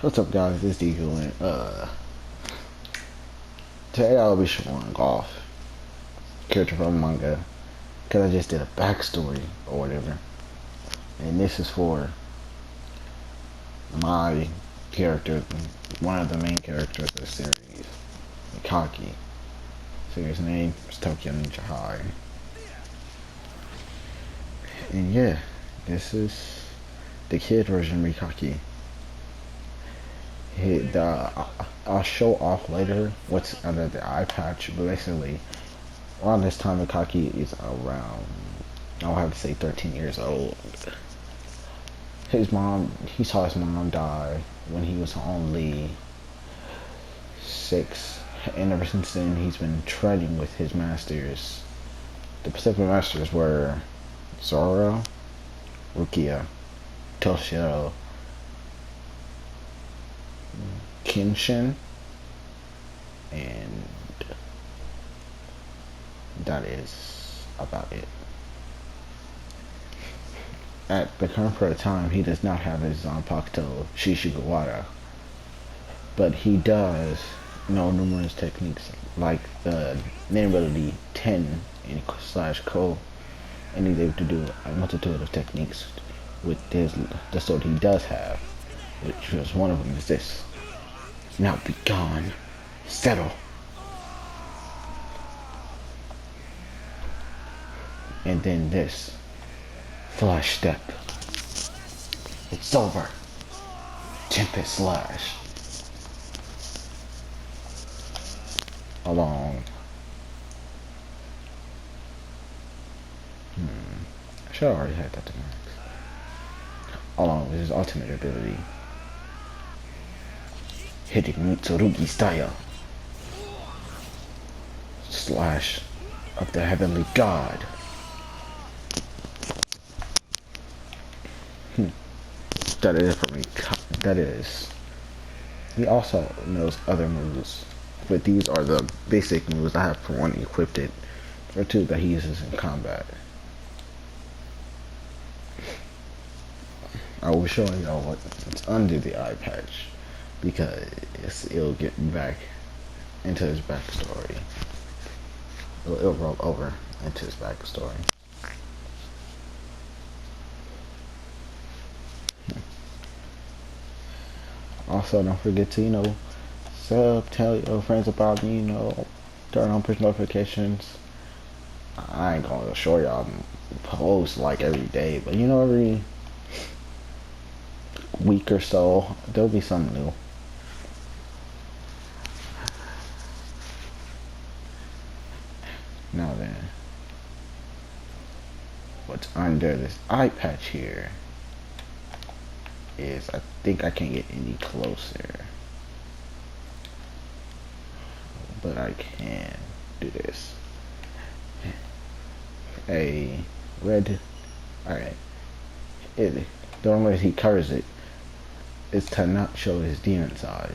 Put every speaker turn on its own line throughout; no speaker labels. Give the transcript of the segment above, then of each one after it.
What's up, guys? This is Deagle, and today I'll be showing off character from manga because I just did a backstory or whatever, and this is for my character, one of the main characters of the series, Mekaki. Series name is Tokyo Ninja High, and yeah, this is the kid version of Mekaki. I'll show off later what's under the eye patch, but basically, around this time, Mekaki is around, I'll have to say 13 years old. He saw his mom die when he was only 6, and ever since then, he's been training with his masters. The Pacific Masters were Zoro, Rukia, Toshiro, Kenshin, and that is about it. At the current time, he does not have his Zanpakuto Shishigawara, but he does know numerous techniques like the name ability 10 and slash Ko, and he's able to do a multitude of techniques with the sword he does have, which was one of them is this. Now be gone. Settle. And then this. Flash step. It's over. Tempest slash. Along. I should have already had that to max. Along with his ultimate ability. Hitting Mitsurugi style. Slash of the Heavenly God. That is it for me. That is. He also knows other moves, but these are the basic moves I have for one equipped it, for two that he uses in combat. I will show y'all what's under the eye patch, because it'll get back into his backstory. It'll roll over into his backstory. Also, don't forget to, sub, tell your friends about me, turn on push notifications. I ain't gonna show y'all post like every day, but every week or so, there'll be something new. Now then, what's under this eye patch here is, I think I can't get any closer, but I can do this. A red, alright, the only way he covers it is to not show his demon side.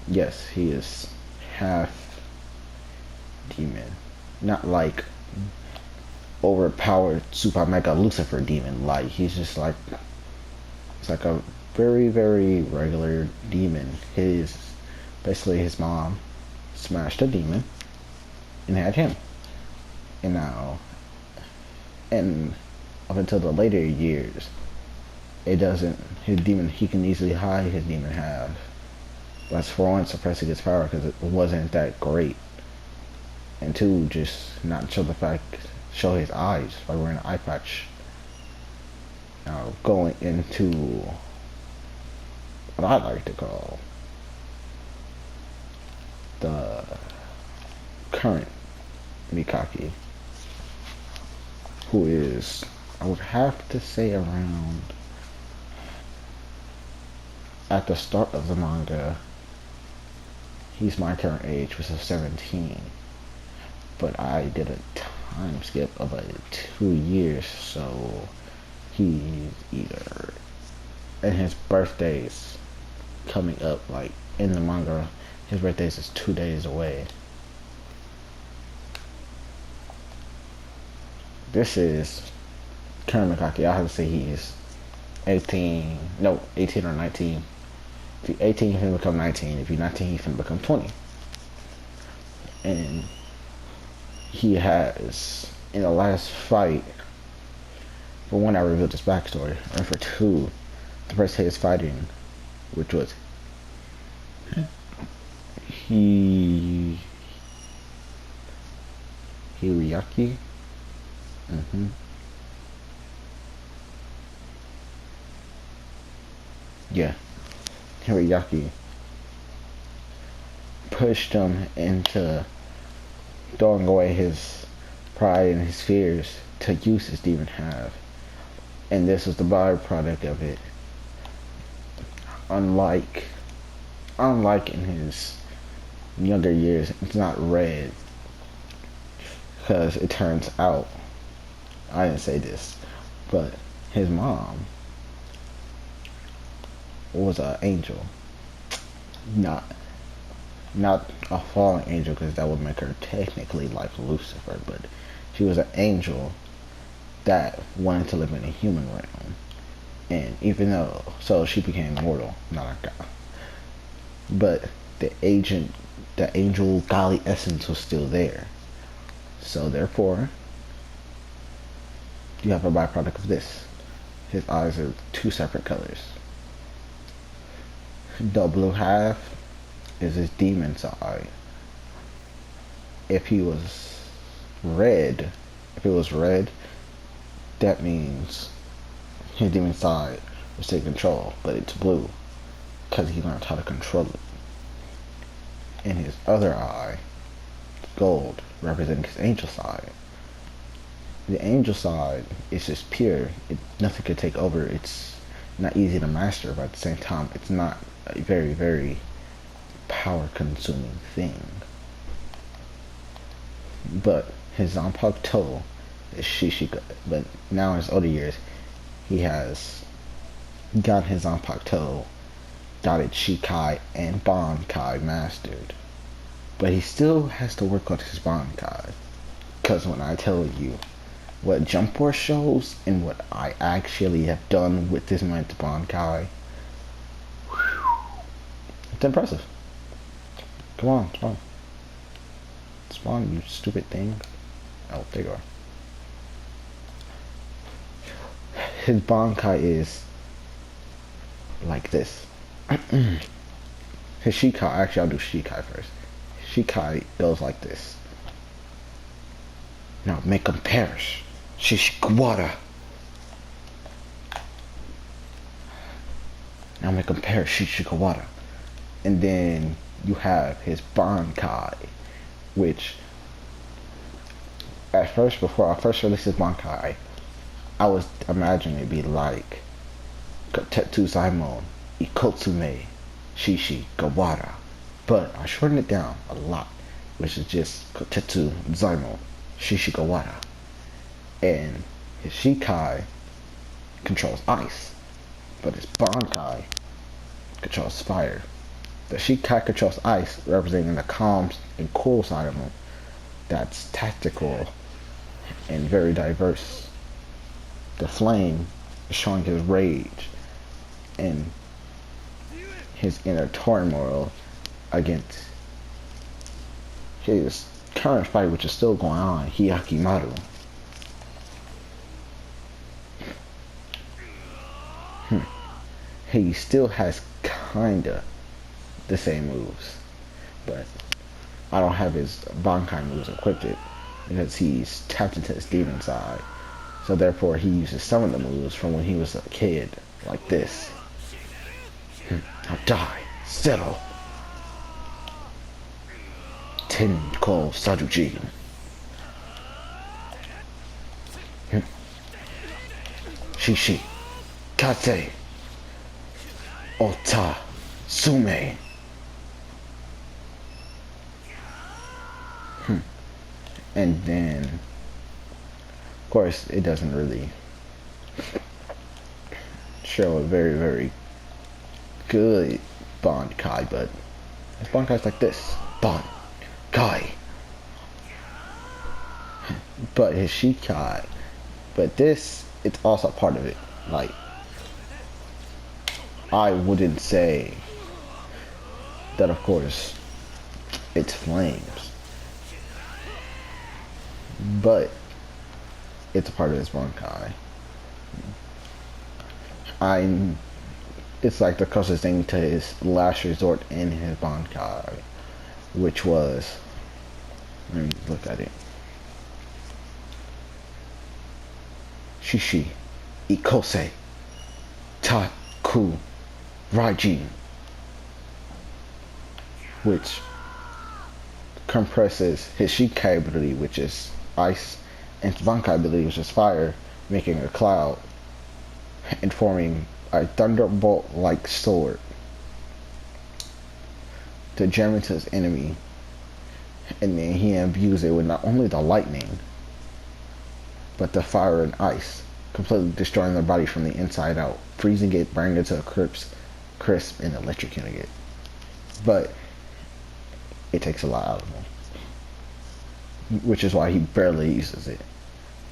Yes, he is half demon, not like overpowered super mega Lucifer demon. Like, he's just like, it's like a very, very regular demon. Basically his mom smashed a demon and had him, and now, and up until the later years, his demon, he can easily hide his demon half. That's for one, suppressing his power because it wasn't that great, and two, just not show his eyes by wearing an eye patch. Now, going into what I like to call the current Mekaki, who is, I would have to say, around, at the start of the manga, he's my current age, which is 17, but I did a time skip of like 2 years, so he's either, and his birthday's coming up, like in the manga, his birthday is 2 days away. This is current Mekaki. I have to say he's 18 or 19. If you're 18, you're finna become 19. If you're 19, you're finna become 20. And he has, in the last fight, for one, I revealed his backstory, and for two, the person he is fighting, which was he Hirayaki. Yeah, Hirayaki pushed him into throwing away his pride and his fears to use his demon half. And this was the byproduct of it. Unlike in his younger years, it's not red. Because it turns out, I didn't say this, but his mom was an angel. Not a fallen angel, because that would make her technically like Lucifer, but she was an angel that wanted to live in a human realm. And even though, so she became mortal, not a god. But the angel godly essence was still there. So therefore, you have a byproduct of this. His eyes are two separate colors. The blue half is his demon side. If he was red, that means his demon side was taking control, but it's blue because he learned how to control it. And his other eye, gold, representing his angel side. The angel side is just pure. Nothing can take over. It's not easy to master, but at the same time, it's not a very, very power-consuming thing. But his Zanpakuto is Shishika. But now in his older years, he has got his Zanpakuto, got it Shikai and Bankai mastered. But he still has to work on his Bankai. Because when I tell you what Jump Force shows and what I actually have done with this man's Bankai, it's impressive. Come on, spawn. Spawn, you stupid thing. Oh, there you are. His Bankai is like this. His Shikai, actually I'll do Shikai first. Shikai goes like this. Now make him perish. Shishikawara. Now make him perish. Shishikawara. And then you have his Bankai, which at first, before I first released his Bankai, I was imagining it'd be like Kotetsu Zaimon, Ikotsume, Shishi Gawara. But I shortened it down a lot, which is just Kotetsu Zaimon, Shishi Gawara. And his Shikai controls ice, but his Bankai controls fire. The Shikai controls ice, representing the calm and cool side of him. That's tactical and very diverse. The flame is showing his rage and his inner turmoil against his current fight, which is still going on, Hyakimaru. He still has kinda the same moves, but I don't have his Bankai moves equipped because he's tapped into his demon side. So therefore he uses some of the moves from when he was a kid, like this. Now die, settle. Tenko Sajuji. Shishi, Kate, Ota, Sume. And then, of course, it doesn't really show a very, very good Bankai, but his Bankai's like this. Bankai. But his Shikai, but this, it's also part of it. Like, I wouldn't say that of course it's flames, but it's a part of his Bankai. I It's like the closest thing to his last resort in his Bankai, which was, let me look at it. Shishi, Ikose, Taku, Raiji, which compresses his Shikai ability, which is ice, and his Bankai ability, which is fire, making a cloud and forming a thunderbolt-like sword to jam into his enemy, and then he imbues it with not only the lightning but the fire and ice, completely destroying their body from the inside out, freezing it, burning it to a crisp, and electrocuting it. But it takes a lot out of him, which is why he barely uses it.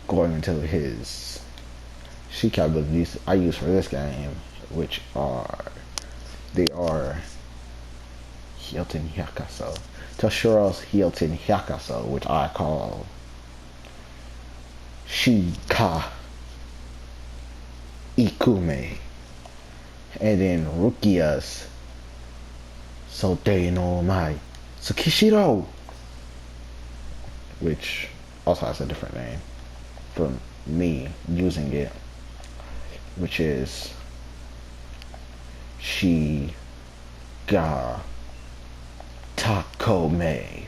Going into his Shikai abilities I use for this game, which are Hilton Hyakaso. Toshiro's Hilton Hyakaso, which I call Shika Ikume. And then Rukia's Sote no Mai Tsukishiro, which also has a different name from me using it, which is Shiga Takome.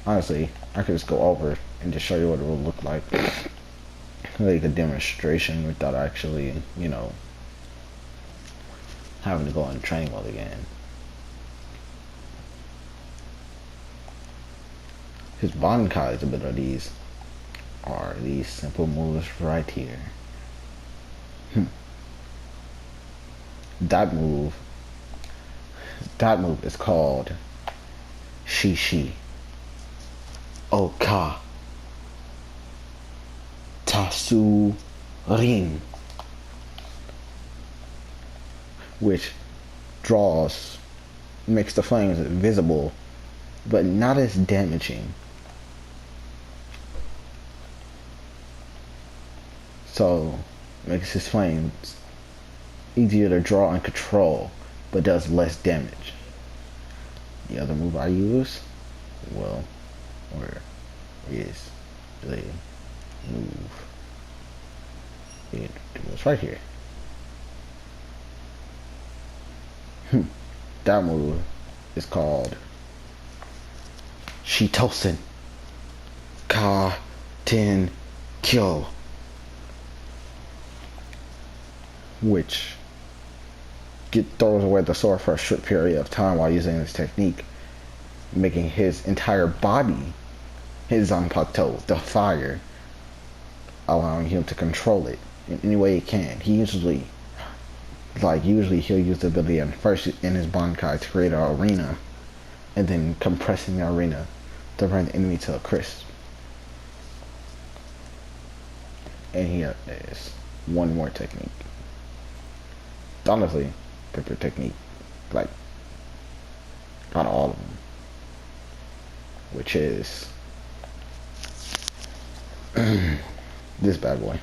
Honestly, I could just go over and just show you what it would look like a demonstration without actually, having to go on training mode again. His Bankai's abilities are these simple moves right here. That move is called Shishi Oka Tasu Rin, which makes the flames visible but not as damaging. So makes his flames easier to draw and control, but does less damage. The other move I use, well, where is the move? It was right here. That move is called Shitosen Ka Ten Kyo, which throws away the sword for a short period of time while using this technique, making his entire body, his Zanpakuto, the fire, allowing him to control it in any way he can. He usually he'll use the ability first in his Bankai to create an arena, and then compressing the arena to bring the enemy to a crisp. And here is one more technique. Honestly, favorite technique, like, out of all of them, which is this bad boy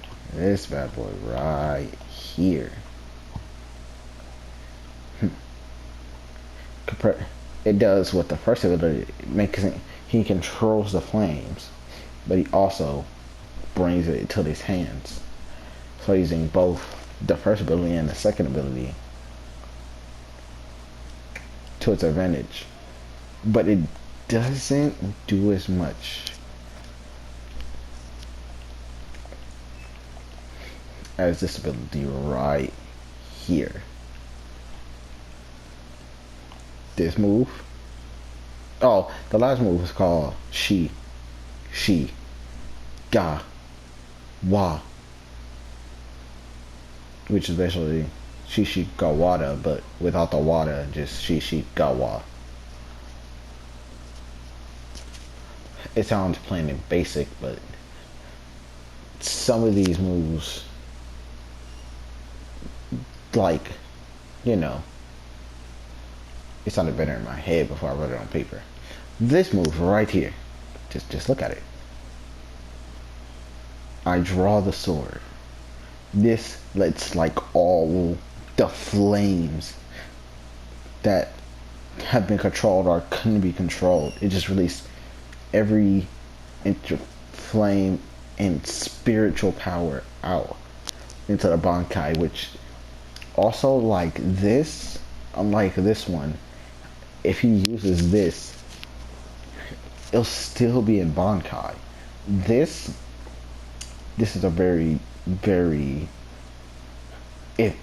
right here. It does what the first ability makes it. He controls the flames, but he also brings it to his hands. So using both the first ability and the second ability to its advantage, but it doesn't do as much as this ability right here. This move, the last move is called Shi Ga Wa, which is basically Shishi Gawada, but without the wada, just Shishi Gawa. It sounds plain and basic, but some of these moves like, you know, it sounded better in my head before I wrote it on paper. This move right here, just look at it. I draw the sword. This lets like all the flames that have been controlled or couldn't be controlled. It just released every inch of flame and spiritual power out into the Bankai, which also like this, unlike this one, if he uses this, it'll still be in Bankai. This this is a very, very, if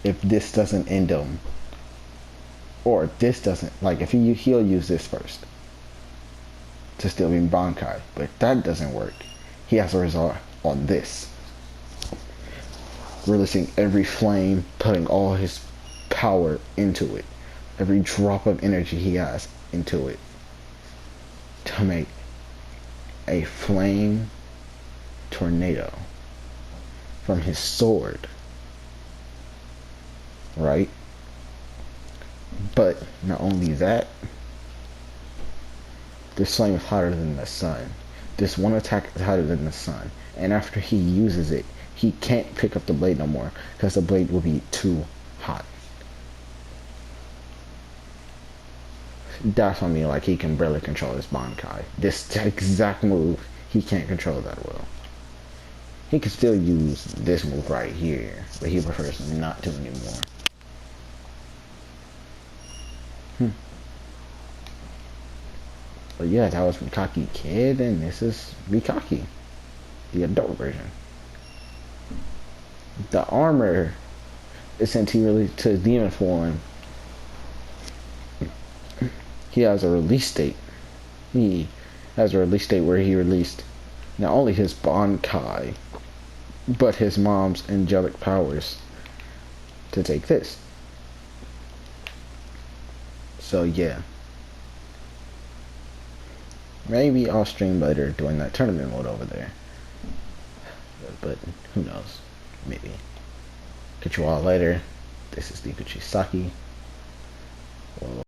if this doesn't end him, or this doesn't, like if he'll use this first to still be in Bankai, but if that doesn't work, he has to resort on this, releasing every flame, putting all his power into it, every drop of energy he has into it, to make a flame tornado from his sword, right? But not only that, this flame is hotter than the sun. This one attack is hotter than the sun, and after he uses it, he can't pick up the blade no more because the blade will be too hot. That's what I mean, like he can barely control his Bankai. This exact move, he can't control that well. He can still use this move right here, but he prefers not to anymore. But yeah, that was Mekaki Kid, and this is Mekaki, the adult version. The armor is since he released to his demon form. He has a release date. He has a release date where he released not only his Bankai, but his mom's angelic powers to take this. So yeah. Maybe I'll stream later during that tournament mode over there. But who knows? Maybe. Catch you all later. This is the Kuchisaki.